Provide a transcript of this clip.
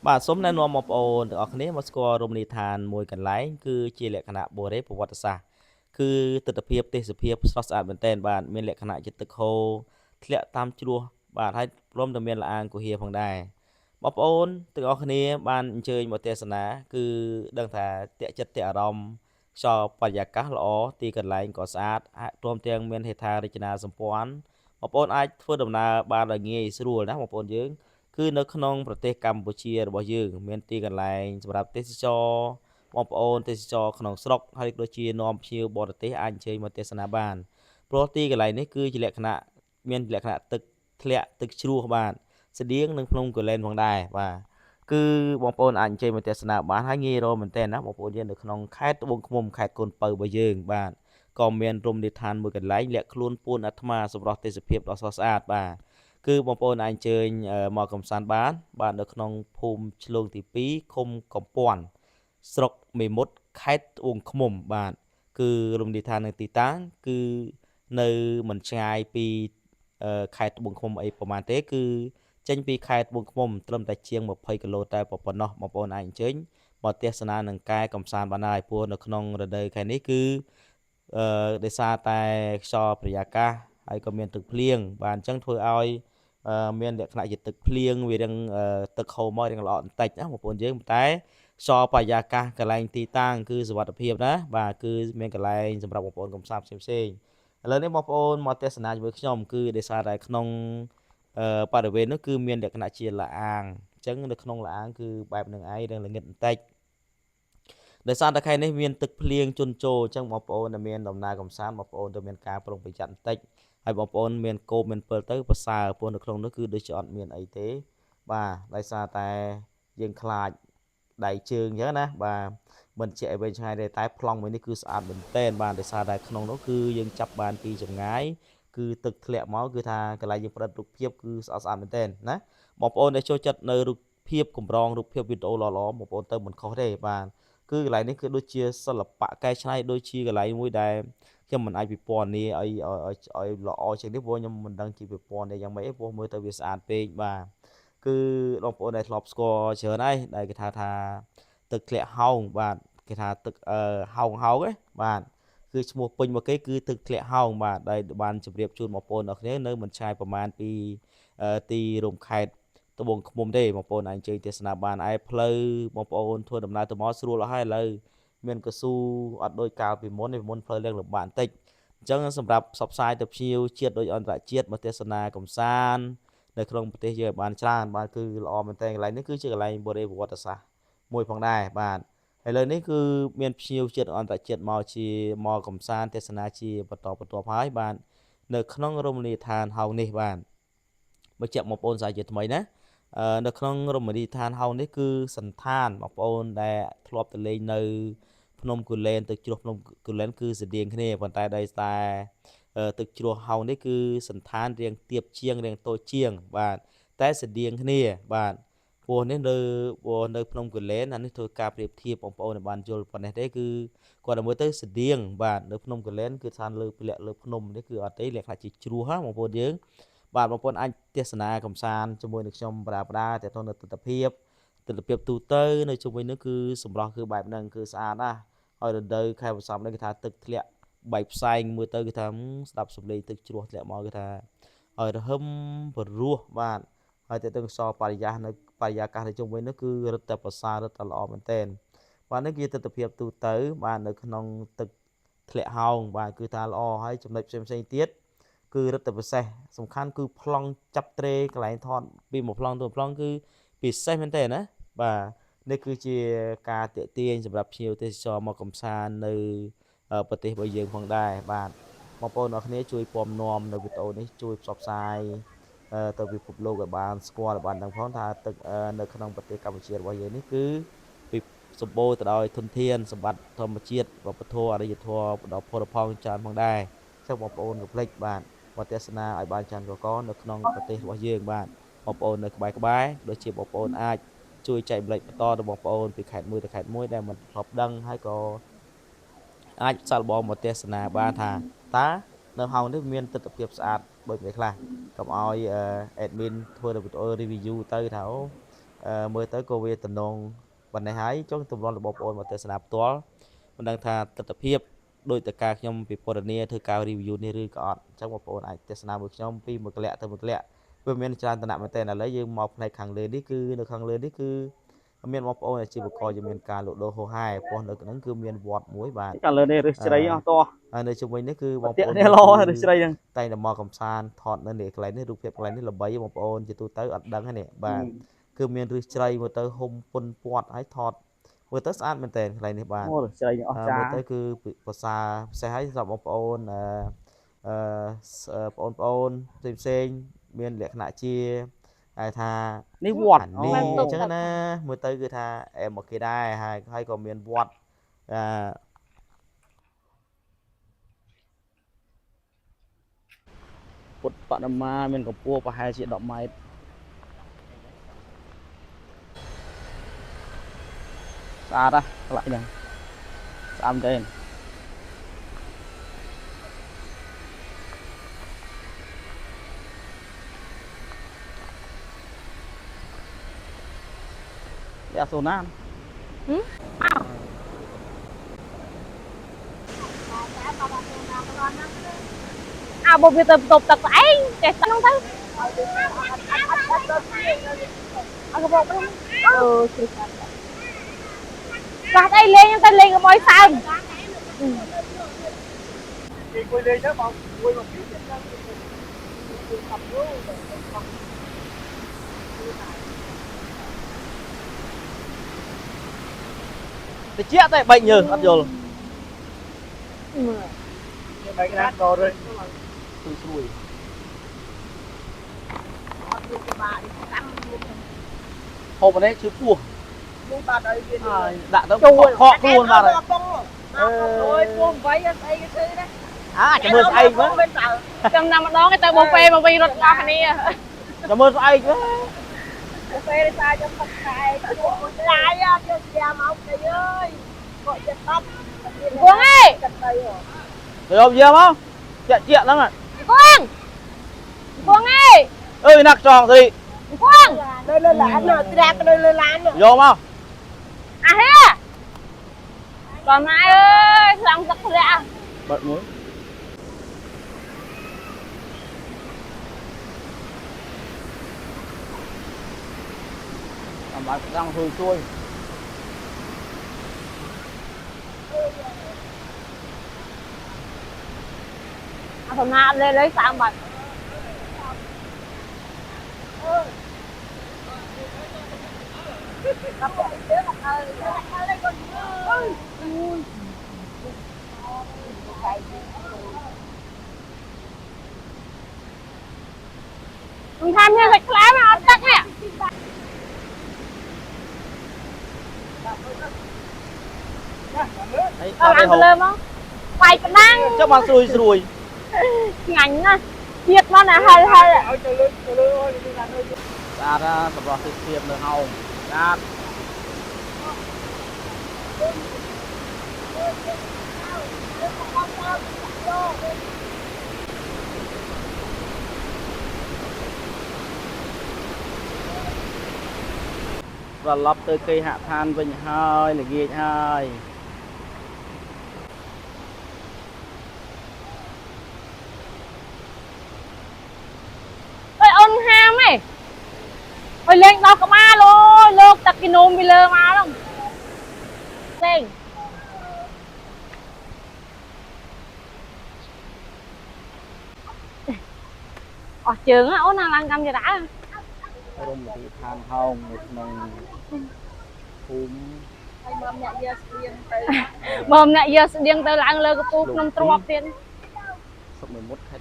បាទសូមណែនាំបងប្អូនទាំងអស់គ្នាមកស្គាល់រមណីយដ្ឋានមួយកន្លែងគឺជាលក្ខណៈបុរេប្រវត្តិសាស្ត្រគឺទិដ្ឋភាពទេសភាពស្រស់ស្អាតមែនទែនបាទមានលក្ខណៈជាទឹកហូរធ្លាក់តាមជ្រោះបាទហើយព្រមទាំងមានល្អាងគុហាផងដែរបងប្អូនទាំងអស់គ្នាបានអញ្ជើញមកទស្សនាគឺដឹងថាតាក់ចិត្តតាក់អារម្មណ៍ខ្យល់បរិយាកាសល្អទីកន្លែងក៏ស្អាតហើយព្រមទាំងមានហេដ្ឋារចនាសម្ព័ន្ធបងប្អូនអាចធ្វើដំណើរបានដោយងាយស្រួលណាបងប្អូនយើង គឺនៅក្នុងប្រទេសកម្ពុជារបស់យើងមានទីកន្លែងសម្រាប់ទេសចរបងប្អូនទេសចរក្នុងស្រុកហើយដូចជានាំភ្ញៀវបរទេសអាចអញ្ជើញមកទេសនាបានព្រោះទីកន្លែងនេះគឺជាលក្ខណៈមានលក្ខណៈទឹកធ្លាក់ទឹកជ្រោះបាទស្តៀងនឹងភ្នំគូលែនផងដែរបាទគឺបងប្អូនអាចអញ្ជើញមកទេសនាបានហើយងាយរកមែនទែនណាបងប្អូនយើងនៅក្នុងខេត្តត្បូងឃ្មុំខេត្តកូនពៅរបស់យើងបាទក៏មានរមណីយដ្ឋានមួយកន្លែងលាក់ខ្លួនពួនអាត្មាសម្រស់ទេសភាពដ៏ស្រស់ស្អាតបាទគឺបងប្អូនអាចអញ្ជើញមកកំសាន្តបាននៅក្នុងភូមិឆ្លងទី2ឃុំកំពាន់ស្រុកមេមត់ខេត្តត្បូងឃ្មុំបាទគឺរមណីយដ្ឋាននៅទីតាំងគឺនៅមិនឆ្ងាយពីខេត្តត្បូងឃ្មុំអីប្រហែលទេគឺចេញពីខេត្តត្បូងឃ្មុំត្រឹមតែជាង20គីឡូតែប៉ុណ្ណោះបងប្អូនអាចអញ្ជើញមកទស្សនានឹងកែកំសាន្តបានហើយព្រោះនៅក្នុងរដូវខែនេះគឺដោយសារតែខ្យល់បរិយាកាសហើយក៏មានទឹកភ្លៀងបាទអញ្ចឹងធ្វើឲ្យមានលក្ខណៈជាទឹកភ្លៀងវារៀងទឹកហូរមករៀងល្អបន្តិចណាបងប្អូនយើងតែខ្យល់បរិយាកាសកន្លែងទីតាំងគឺសុវត្ថិភាពណាបាទគឺមានកន្លែងសម្រាប់បងប្អូនកំសាន្តផ្សេងៗឥឡូវនេះបងប្អូនមកទស្សនាជាមួយខ្ញុំគឺដោយសារតែក្នុងបរិវេណនោះគឺមានលក្ខណៈជាលអាងអញ្ចឹងនៅក្នុងលអាងគឺបែបនឹងឯងរឿងល្ងិតបន្តិចដោយសារតែខែនេះមានទឹកភ្លៀងជន់ជោរអញ្ចឹងបងប្អូនដែលមានដំណើរកំសាន្តបងប្អូនត្រូវមានការប្រុងប្រយ័ត្នបន្តិចហើយបងប្អូនមានគោមមានពិលទៅប្រសើរព្រោះនៅក្នុងនោះគឺដូចជាអត់មានអីទេបាទដោយសារតែយើងខ្លាចដៃជើងអញ្ចឹងណាបាទមិនជាអីវិញឆ្ងាយទេតែប្លង់មួយនេះគឺស្អាតមែនទែនបាទដោយសារតែក្នុងនោះគឺយើងចាប់បានពីចម្ងាយគឺទឹកធ្លាក់មកគឺថាកន្លែងយើងផ្ដិតរូបភាពគឺស្អាតស្អាតមែនទែនណាបងប្អូនដែលចូលចិត្តនៅរូបភាពកម្រងរូបភាពវីដេអូល្អៗបងប្អូនទៅមិនខុសទេបាទគឺកន្លែងនេះគឺដូចជាសិល្បៈកែច្នៃដូចជាកន្លែងមួយដែលខ្ញុំមិនអាចពិពណ៌នាឲ្យល្អជាងនេះព្រោះខ្ញុំមិនដឹងជាពិពណ៌នាយ៉ាងម៉េចទេព្រោះមើលទៅវាស្អាតពេកបាទគឺបងប្អូនដែលធ្លាប់ស្គាល់ច្រើនហើយដែលគេថាទឹកធ្លាក់ហោងបាទគេថាទឹកហោងហោងឯងបាទគឺឈ្មោះពេញមកគេគឺទឹកធ្លាក់ហោងបាទដែលបានជម្រាបជូនបងប្អូនអរគ្នានៅមិនឆ្ងាយប្រហែលពីទីរួមខេត្តត្បូងឃ្មុំទេបងប្អូនអាចជើញទេសនាបានឯផ្លូវបងប្អូនធ្វើដំណើរទៅមកស្រួលអស់ហើយឥឡូវមានកស៊ូអត់ដូចកាលពីមុនទេមុនផ្លូវលំបាកបន្តិចអញ្ចឹងសម្រាប់ផ្សព្វផ្សាយទៅភ្ញៀវជាតិដូចអន្តរជាតិមកទស្សនាកំសាន្តនៅក្នុងប្រទេសយើងបានច្រើនបាទគឺល្អមែនទែនកន្លែងនេះគឺជាកន្លែងបុរីប្រវត្តិសាស្ត្រមួយផងដែរបាទឥឡូវនេះគឺមានភ្ញៀវជាតិអន្តរជាតិមកកំសាន្តទេសនាជាបន្តបន្ទាប់ហើយបាទនៅក្នុងរមណីយដ្ឋានហោងនេះបាទបញ្ជាក់បងប្អូនសាជាថ្មីណានៅក្នុងរមណីយដ្ឋានហោងនេះគឺសន្តានបងប្អូនដែលធ្លាប់ទៅលេងនៅភ្នំគូលែនទឹកជ្រោះភ្នំគូលែនគឺស្តៀងគ្នាប៉ុន្តែដោយសារទឹកជ្រោះហោងនេះគឺសន្តានរាងទាបជាងរាងតូចជាងបាទតែស្តៀងគ្នាបាទព្រោះនេះនៅភ្នំគូលែនអានេះធ្វើការប្រៀបធៀបបងប្អូនឲ្យបានយល់ប៉ុណ្ណេះទេគឺគាត់ទៅមើលទៅស្តៀងបាទនៅភ្នំគូលែនគឺស្ថានលើពលៈលើភ្នំនេះគឺអត់ទេលក្ខណៈជាជ្រោះហ៎បងប្អូនយើង បាទបងប្អូនអាចទេសនាកំសាន្តជាមួយនឹងខ្ញុំប្រាទាក់ទងនឹងទិដ្ឋភាពទូទៅនៅជុំវិញនោះគឺសម្រស់គឺបែបហ្នឹងគឺស្អាតណាស់ហើយរដូវខែវស្សានេះគេថាទឹកធ្លាក់បែកផ្សែងមើលទៅគេថាស្ដាប់សំឡេងទឹកជ្រោះធ្លាក់មកគេថាឲ្យរហឹមព្រោះបាទហើយទៅខ្យល់បរិយាកាសនៅជុំវិញនោះគឺរឹតតែប្រសើររឹតតែល្អមែនទែនបាទនេះគឺទិដ្ឋភាពទូទៅបាទនៅក្នុងទឹកធ្លាក់ហោងបាទគឺថាល្អហើយចំណុចផ្សេងៗទៀត គឺរឹតតែពិសេសសំខាន់គឺប្លង់ចាប់ត្រេកន្លែងថតពីមួយប្លង់ទៅមួយប្លង់គឺពិសេសមែនតើណាបាទនេះគឺជាការតាក់ទាញសម្រាប់ភ្ញៀវទេសចរមកកំសាន្តនៅប្រទេសរបស់យើងផងដែរបាទបងប្អូនអរគ្នាជួយពំនាំនៅវីដេអូនេះជួយផ្សព្វផ្សាយទៅពិភពលោកឲ្យបានស្គាល់ឲ្យបានដឹងផងថាទឹកនៅក្នុងប្រទេសកម្ពុជារបស់យើងនេះគឺពីសម្បូរទៅដោយធនធានសម្បត្តិធម្មជាតិវប្បធម៌អរិយធម៌ដ៏ផូរផង់ច្រើនផងដែរចឹងបងប្អូនកុំភ្លេចបាទមកទស្សនាឲ្យបានច្រើនកកនៅក្នុងប្រទេសរបស់យើងបាទបងប្អូននៅក្បែរដូចជាបងប្អូនអាចជួយចែកម្លែកបន្តទៅបងប្អូនពីខេត្តមួយទៅខេត្តមួយដែលមិនធ្លាប់ដឹងហើយក៏អាចសាកល្បងមកទស្សនាបានថាតើនៅហោងនេះមានទិដ្ឋភាពស្អាតដូចនេះខ្លះកុំឲ្យadmin ធ្វើវីដេអូ review ទៅថាអូ មើលទៅក៏វាតំណងបណ្ណេះហើយចុងទម្រាំរបស់បងប្អូនមកទស្សនាផ្ទាល់មិនដឹងថាទស្សនភាពដោយតការខ្ញុំពិពណ៌នាធ្វើការ review នេះឬក៏អត់អញ្ចឹងបងប្អូនអាចទស្សនាមួយខ្ញុំពីមួយកលៈទៅមួយកលៈវាមានច្រើនតំណមែនតើឥឡូវយើងមកផ្នែកខាងលើនេះគឺនៅខាងលើនេះគឺមានបងប្អូនអាជីវករយើងមានការលក់ដូរហូរហែព្រោះនៅក្នុងគឺមានវត្តមួយបាទខាងលើនេះរឹសជ្រៃអស់តោះហើយនៅជុំវិញនេះគឺបងប្អូននេះល្អរឹសជ្រៃហ្នឹងតែតែមកកំសាន្តថតនៅនេះកន្លែងនេះរូបភាពកន្លែងនេះល្បីបងប្អូនជាទូទៅអត់ដឹងទេនេះបាទគឺមានរឹសជ្រៃមើលទៅហុំពុនពាត់ហើយថតមើលទៅស្អាតមែនតើកន្លែងនេះបាទអូរឹសជ្រៃអស់ចាមើលទៅគឺភាសាពិសេសហើយសម្រាប់បងប្អូនបងប្អូនផ្សេងមានលក្ខណៈជាហៅថានេះវត្តនេះអញ្ចឹងណាមើលទៅគឺថាអែមមកគេដែរហើយក៏មានវត្តពុទ្ធបដិមាមានកម្ពស់ប្រហែលជា10ម៉ែត្រស្អាតណាស់កន្លែងហ្នឹងស្អាតមែនយ៉ាសូណាបើវាទៅបន្ទប់ទឹកស្អីចេះហ្នឹងទៅអើបងជួយបាត់អីលេងទៅលេងกับមួយសើមគួយលេងទៅបងគួយមកពីទៅជាតែបែកញើសអត់យល់បែកណាស់ដល់rồiស្រួយអត់យកក្បាលចាំហូបនេះឈឺពោះនេះបាត់អីវាដាក់ទៅខកខ្លួនបាត់ហើយអូយពោះ8អត់ស្អីគេឈឺណាចាំមើលស្អែកមើលចាំណាម្ដងទៅបងពេមកវិញរត់មកគ្នាចាំមើលស្អែកមើលបងពេទេតាចាំផឹកស្អែកមួយឡាយយកយ៉ាមកទៅអើយគាត់ចិត្តតប់គួងអេទៅយកយាមកជាក់ហ្នឹងគួងគួងអេអើយណាក់ចងស្រីគួងលើឡានត្រាក់លើឡានយកមកអាហេបងម៉ែអើយខ្លាំងទឹកធ្លាក់បិទមួយអំបាច់ខ្លាំងជួយអាធម្មតាលេស្អាតបាត់mình tham gia dịch lá mà ớt tắc nè ăn lơm không? Quay cái năng chắc mà xùi ngành nè thiệt mà nè hơi ra ra tập đoàn thực hiện được hồng ra và lắp tới cây hạ than vinh hơi là ghê hơi ôi ôn ham ấy ôi lên đâu có ma luôn lột tắc cái nôm bị lơ má đâu xinh ở trường á ôn năng cam cho đã rung là than hồng một nồng mồm nè giờ điên tới làng lơ cái phu nông trộm tiền 11 khai